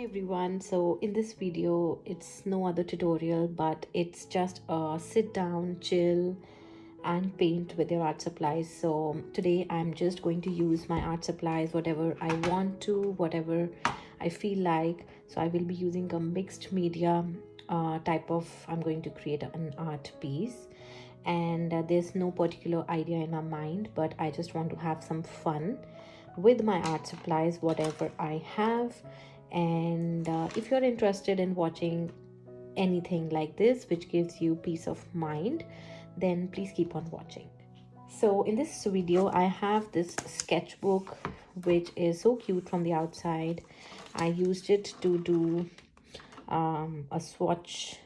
Everyone, so in this video it's no other tutorial, but it's just a sit down, chill and paint with your art supplies. So today I'm just going to use my art supplies, whatever I want to, whatever I feel like. So I will be using a mixed media type of, I'm going to create an art piece, and there's no particular idea in my mind, but I just want to have some fun with my art supplies, whatever I have. And if you're interested in watching anything like this which gives you peace of mind, then please keep on watching. So in this video I have this sketchbook which is so cute from the outside. I used it to do a swatch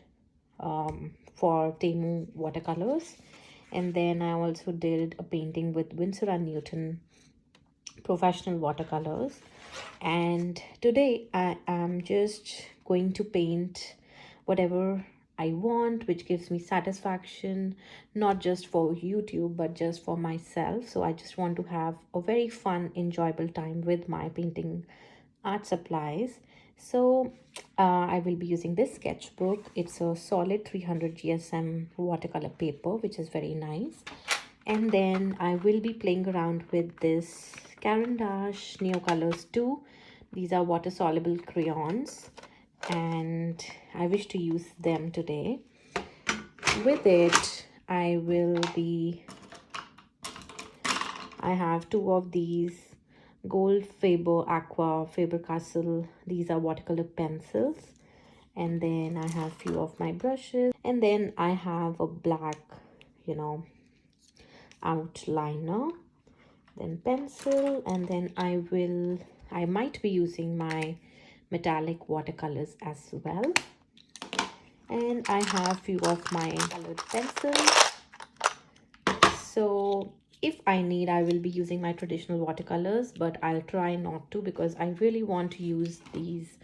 for Temu watercolors, and then I also did a painting with Winsor & Newton professional watercolors. And today I am just going to paint whatever I want, which gives me satisfaction, not just for YouTube but just for myself. So I just want to have a very fun, enjoyable time with my painting art supplies. So I will be using this sketchbook. It's a solid 300 GSM watercolor paper, which is very nice. And then I will be playing around with this Caran d'Ache Neo Colors 2. These are water soluble crayons and I wish to use them today. With it I have two of these gold Faber-Castell. These are watercolor pencils, and then I have few of my brushes, and then I have a black outliner, then pencil, and then I might be using my metallic watercolors as well. And I have few of my colored pencils. So if I need, I will be using my traditional watercolors, but I'll try not to because I really want to use these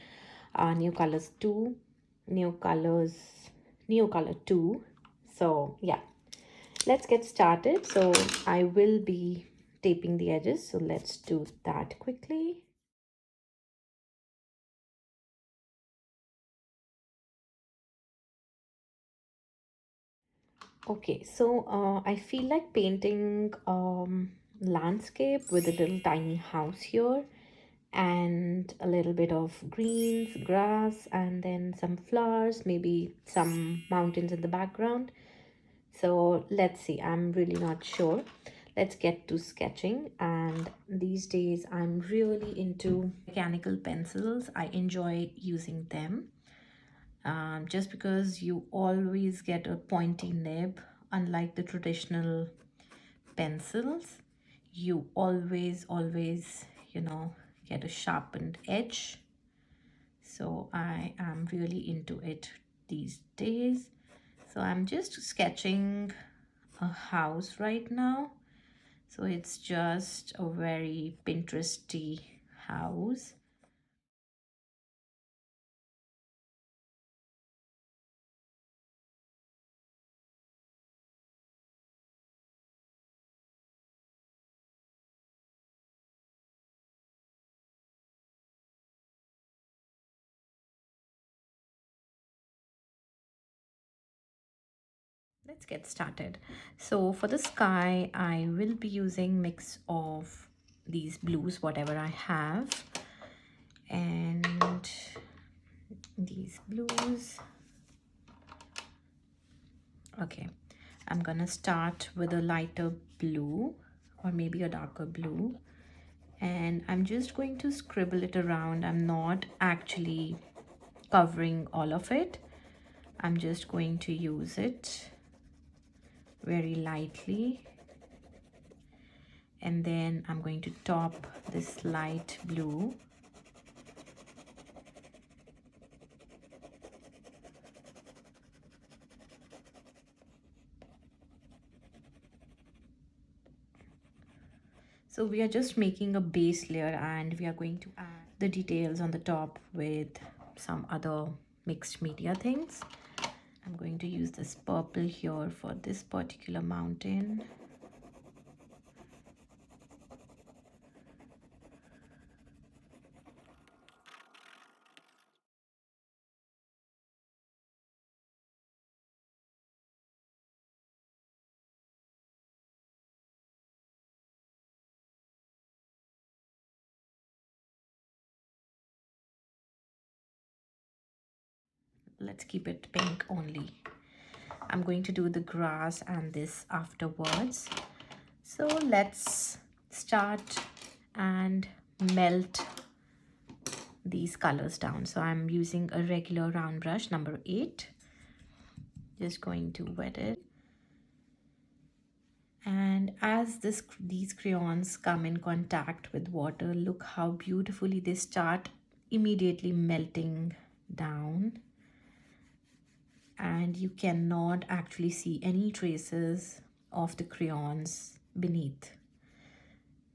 Neo Color 2. So yeah, let's get started. So I will be taping the edges, so let's do that quickly. Okay, so I feel like painting landscape with a little tiny house here and a little bit of greens, grass, and then some flowers, maybe some mountains in the background. So let's see, I'm really not sure. Let's get to sketching. And these days I'm really into mechanical pencils. I enjoy using them. Just because you always get a pointy nib, unlike the traditional pencils, you always get a sharpened edge. So I am really into it these days. So I'm just sketching a house right now. So it's just a very Pinteresty house. Let's get started. So for the sky, I will be using mix of these blues, whatever I have, and these blues. Okay, I'm gonna start with a lighter blue or maybe a darker blue, and I'm just going to scribble it around. I'm not actually covering all of it. I'm just going to use it very lightly, and then I'm going to top this light blue. So we are just making a base layer, and we are going to add the details on the top with some other mixed media things. I'm going to use this purple here for this particular mountain. let's keep it pink only. I'm going to do the grass and this afterwards. So let's start and melt these colors down. So I'm using a regular round brush, number 8. Just going to wet it. And as these crayons come in contact with water, look how beautifully they start immediately melting down. And you cannot actually see any traces of the crayons beneath.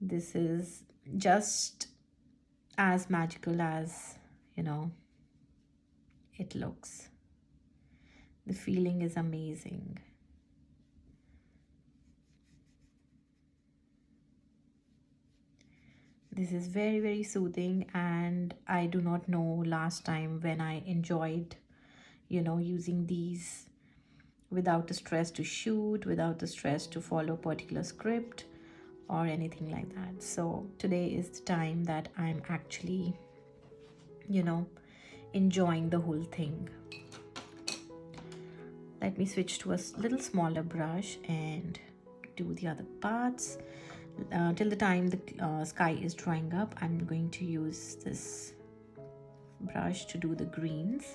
This is just as magical as, it looks. The feeling is amazing. This is very, very soothing, and I do not know last time when I enjoyed, using these without the stress to shoot, without the stress to follow a particular script or anything like that. So today is the time that I'm actually, enjoying the whole thing. Let me switch to a little smaller brush and do the other parts. Till the time the sky is drying up, I'm going to use this brush to do the greens.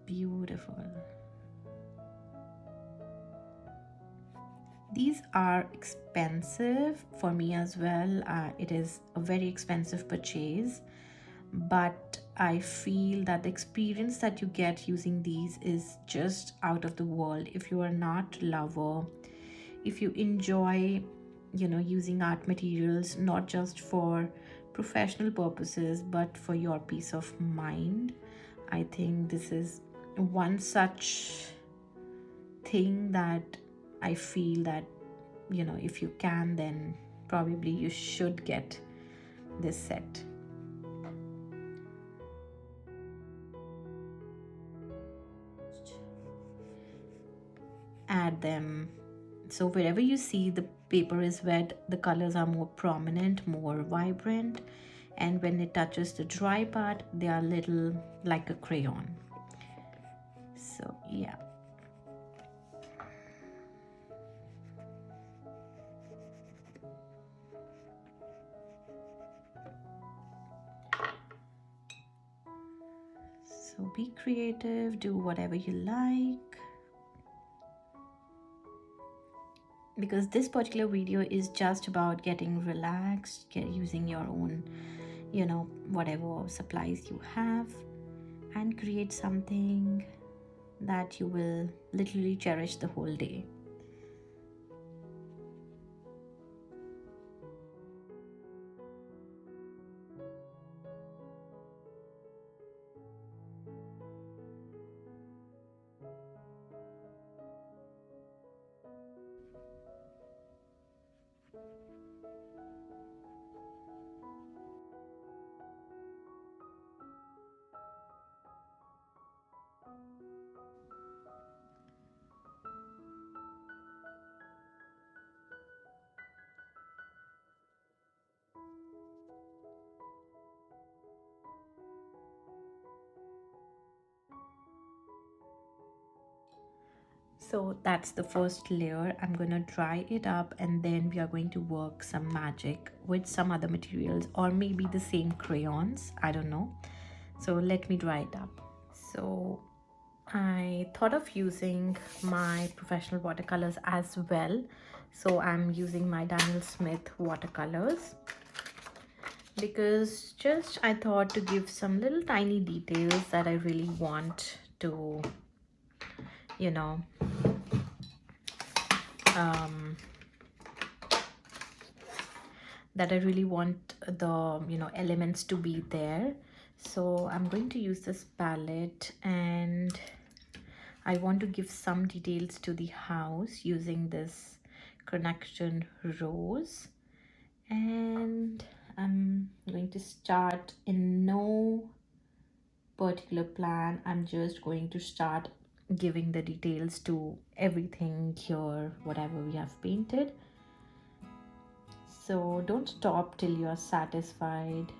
Beautiful. These are expensive for me as well. It is a very expensive purchase, but I feel that the experience that you get using these is just out of the world. If you are not a lover, if you enjoy, using art materials not just for professional purposes but for your peace of mind, I think this is one such thing that I feel that, if you can, then probably you should get this set. Add them. So wherever you see the paper is wet, the colors are more prominent, more vibrant, and when it touches the dry part, they are little like a crayon. So yeah. So be creative, do whatever you like. Because this particular video is just about getting relaxed, using your own, whatever supplies you have, and create something that you will literally cherish the whole day. So that's the first layer. I'm going to dry it up, and then we are going to work some magic with some other materials, or maybe the same crayons, I don't know. So let me dry it up. So I thought of using my professional watercolors as well. So I'm using my Daniel Smith watercolors, because just I thought to give some little tiny details that I really want to, that I really want the elements to be there. So I'm going to use this palette, and I want to give some details to the house using this connection rose. And I'm going to start in no particular plan. I'm just going to start giving the details to everything here, whatever we have painted. So don't stop till you're satisfied.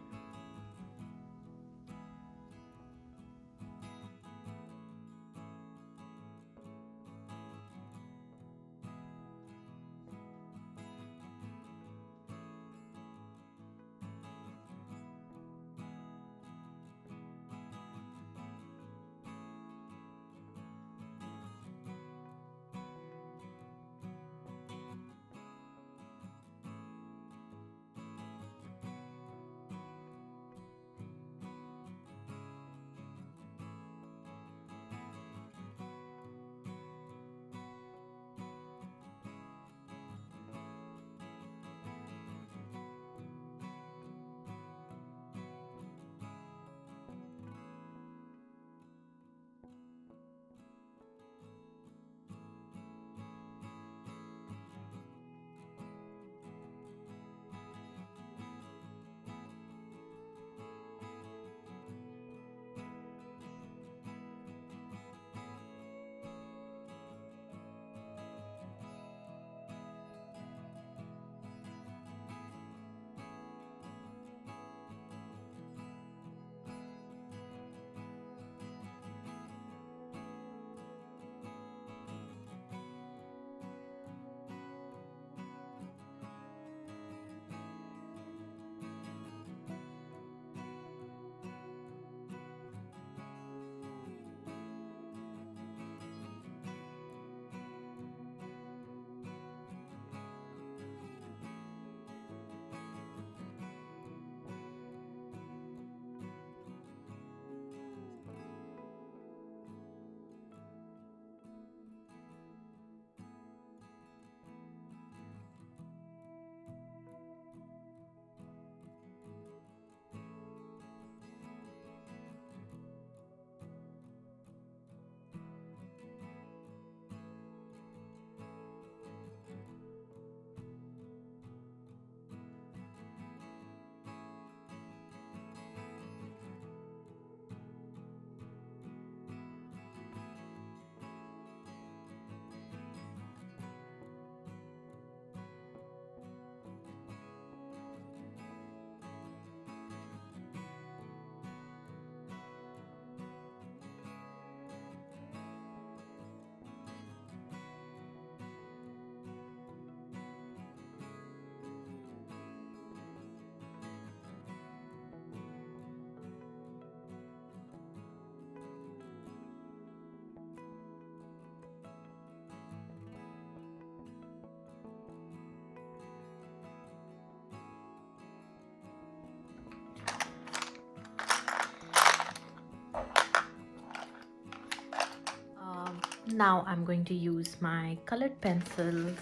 now I'm going to use my colored pencils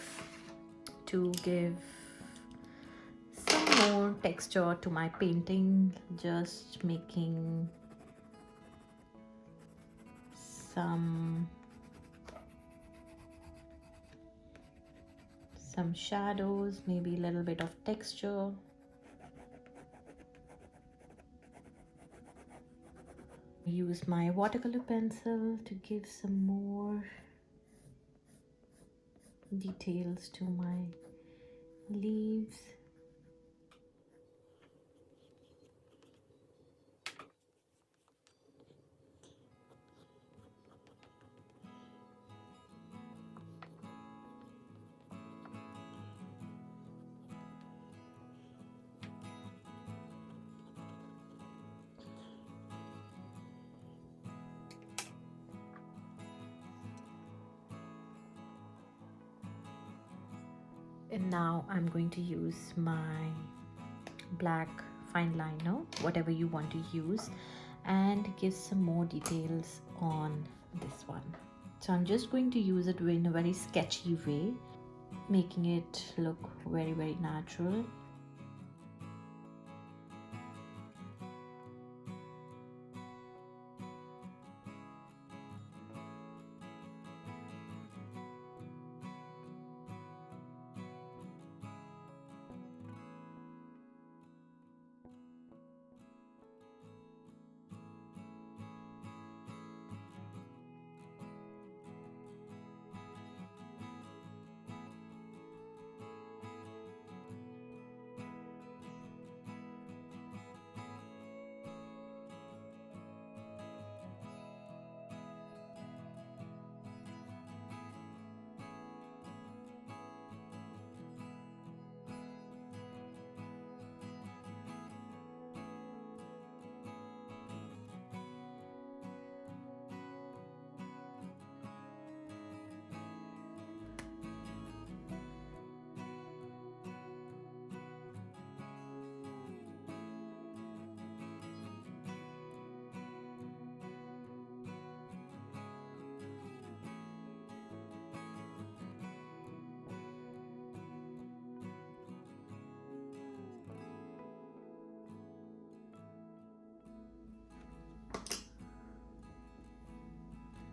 to give some more texture to my painting, just making some shadows, maybe a little bit of texture. Use my watercolor pencil to give some more details to my leaves. And now I'm going to use my black fine liner, whatever you want to use, and give some more details on this one. So I'm just going to use it in a very sketchy way, making it look very, very natural.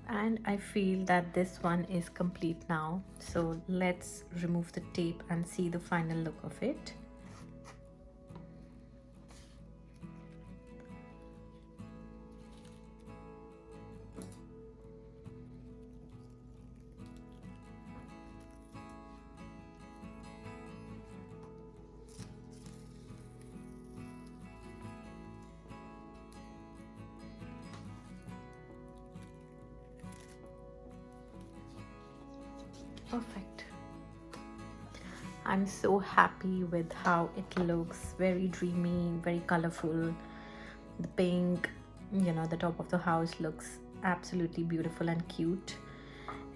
And I feel that this one is complete now, so let's remove the tape and see the final look of it. Perfect. I'm so happy with how it looks. Very dreamy, very colorful. The pink, the top of the house looks absolutely beautiful and cute.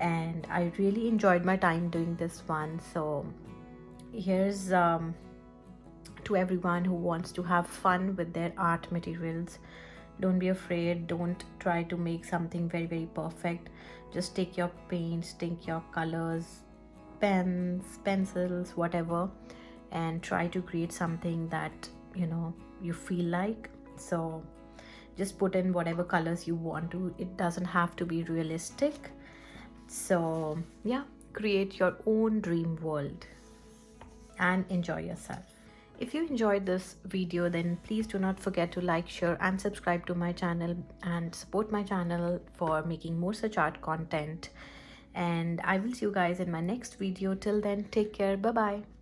And I really enjoyed my time doing this one. So here's to everyone who wants to have fun with their art materials. Don't be afraid. Don't try to make something very, very perfect. Just take your paints, take your colors, pens, pencils, whatever, and try to create something that you feel like. So just put in whatever colors you want to. It doesn't have to be realistic. So yeah, create your own dream world and enjoy yourself. If you enjoyed this video, then please do not forget to like, share and subscribe to my channel and support my channel for making more such art content. And I will see you guys in my next video. Till then, take care. Bye bye.